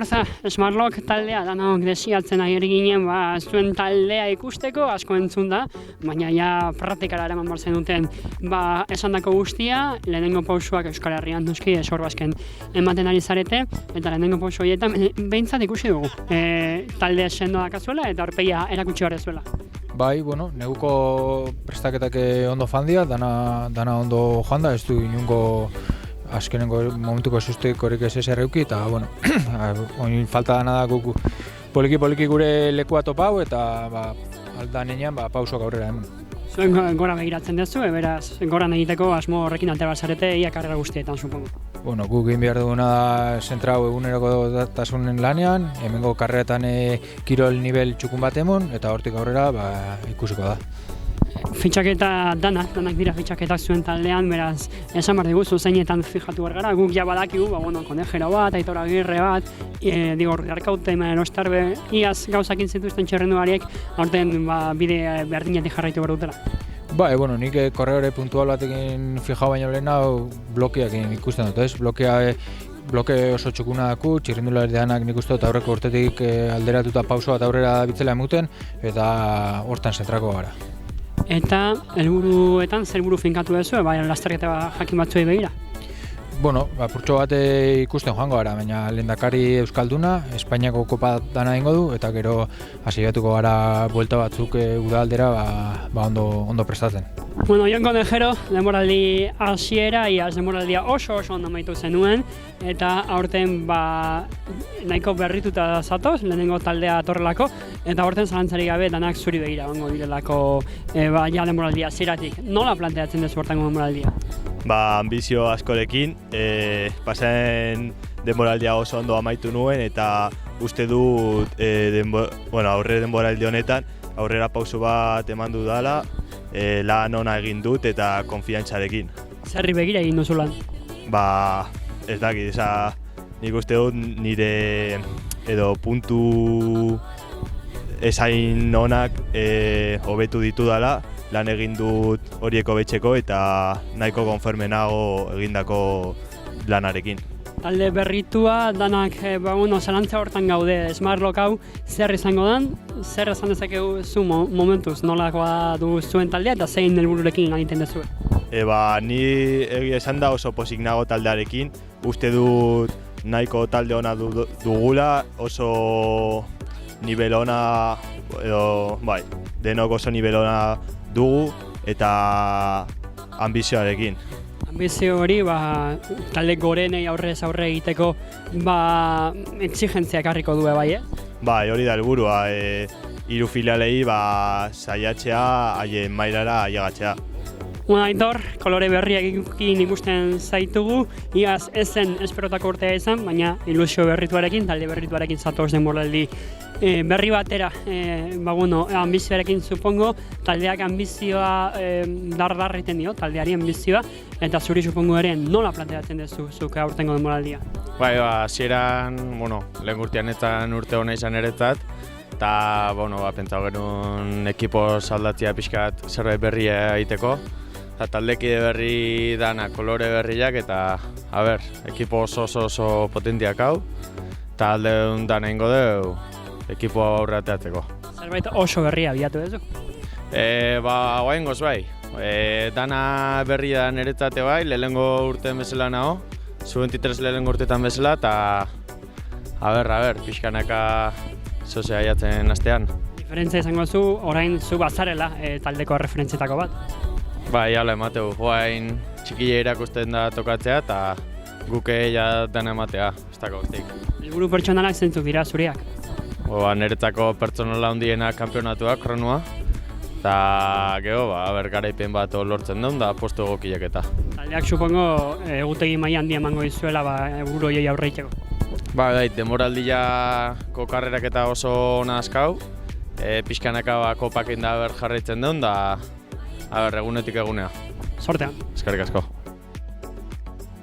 Barça, Smartlock taldea, danok desiatzen ari ginen, zuen taldea ikusteko, asko entzun da, baina ja praktikara eraman behar zenuten esandako guztia, lehenengo pausuak Euskal Herrian noski Sorbasken ematen ari zarete, eta lehenengo pausu horietan behintzat ikusi dugu. Talde sendo dakazuela eta aurpegia erakutsi behar zuela. Bai, bueno, neguko prestaketak ondo fandia, dana ondo joan da, ez du inungo azkenengo momentuko sustekorik ez erreuki, eta, bueno, oin falta dana da guk poliki gure lekua topau, eta aldan enean pausoak aurrera eman. Zuen gora begiratzen duzu, beraz, goran egiteko asmo horrekin altea bazarete, ia karrera guztietan, supongo. Bueno, guk egin behar duguna da zentrau eguneroko datasunen lanean, hemengo karreretan kirol nivel txukun bat emon, eta hortik aurrera ikusiko da. Fitxaketa danak dira fitxaketak zuen taldean, beraz, esan behar diguzu zeinetan fijatu behar gara, guk ja badakigu, Konejero bat, Aitor Agirre bat, Arkaute, Ostarbe, iaz gauzakin zituzten txerrenduariek, aurten bide berdinetik jarraitu behar dutela. Bueno, nik korreore puntual batekin fijau baino lehena blokeak ikusten dut, ez? Bloke oso txukuna daku, txirrindulari deanak nik uste dut aurreko urtetik alderatuta pauso bat aurrera bitzela emuten, eta hortan zentrako gara. Eta helburuetan zer helburu finkatu duzu, lasterketa jakin batzuei begira? Bueno, apurtxo bat ikusten joango gara, baina lehendakari Euskalduna, Espainiako kopa dana egingo du, eta gero hasiatuko gara buelta batzuk udaldera ondo prestatzen. Bueno, Jon Konejero, denboraldi hasiera, iaz denboraldia oso ondo amaitu zenuen, eta aurten nahiko berrituta zatoz, lehenengo taldea atorrelako, eta aurten zalantzarik gabe danak zuri begira egongo direlako denboraldia hasieratik. Nola planteatzen duzu hortango denboraldia? Ambizio askorekin, pasen denboraldia oso ondo amaitu nuen, eta uste dut aurre denboraldi honetan aurrera pauso bat eman dudala, lan ona egin dut eta konfiantzarekin. Zerri begira egin duzu lan? Ez dakit, nik uste dut nire puntu esain onak hobetu ditudala, lan egin dut horiek hobetzeko eta nahiko konforme nago egindako lanarekin. Talde berritua, danak zalantza hortan gaude, Smartlock hau zer izango den, zer esan dezakegu zu momentuz, nolakoa du zuen taldea eta zein helbururekin lan egiten duzue? Ni egia esan da oso pozik nago taldearekin, uste dut nahiko talde ona dugula, oso nivel ona, denok oso nivel ona dugu eta ambizioarekin. Ambizio hori, talde gorenei aurrez aurre egiteko exigentzia ekarriko du bai, hori da helburua, hiru filialei saiatzea haien mailara ailegatzea. Aitor, kolore berriak ikusten zaitugu, iaz ez zen esperotako urtea izan, baina ilusio berrituarekin, talde berrituarekin zatoz denboraldi berri batera, ambizioarekin supongo, taldeak ambizioa dar egiten dio, taldeari ambizioa, eta zuri supongo ere nola planteatzen duzu zuk aurtengo denboraldia? Hasieran, lehen urtean urte hona izan eretzat, eta pentsatu genuen ekipo saldatzea pixkat zerbait berria egiteko, eta taldekide berri dana kolore berriak, eta ekipo oso potentiak hau, eta alde dana ingo dugu ekipo aurreateatzeko. Zerbait oso berria bilatu duzu? Oaingoz bai. Dana berri da niretzate bai, lehenengo urtean bezala nago, Sub-23 lehenengo urteetan bezala, eta pixkanaka zozea jatzen astean. Diferentzia izango zu, orain zu bazarela taldeko referentzietako bat? Hala emateu, oain txikile irakusten da tokatzea, eta guke dana ematea, ez dako guztik. Helburu pertsonalak zeintzuk dira zuriak? Niretzako pertsonala handienak kanpionatuak, kronua, eta gero, garaipen bat lortzen duen, da postu egokiak eta. Taldeak supongo egutegi maila handia emango dizuela helburu horiei aurre egiteko. Demoraldiako karrerak eta oso ona askau, pixkanaka kopakin da jarraitzen duen, da egunetik egunea. Sortean. Eskerrik asko.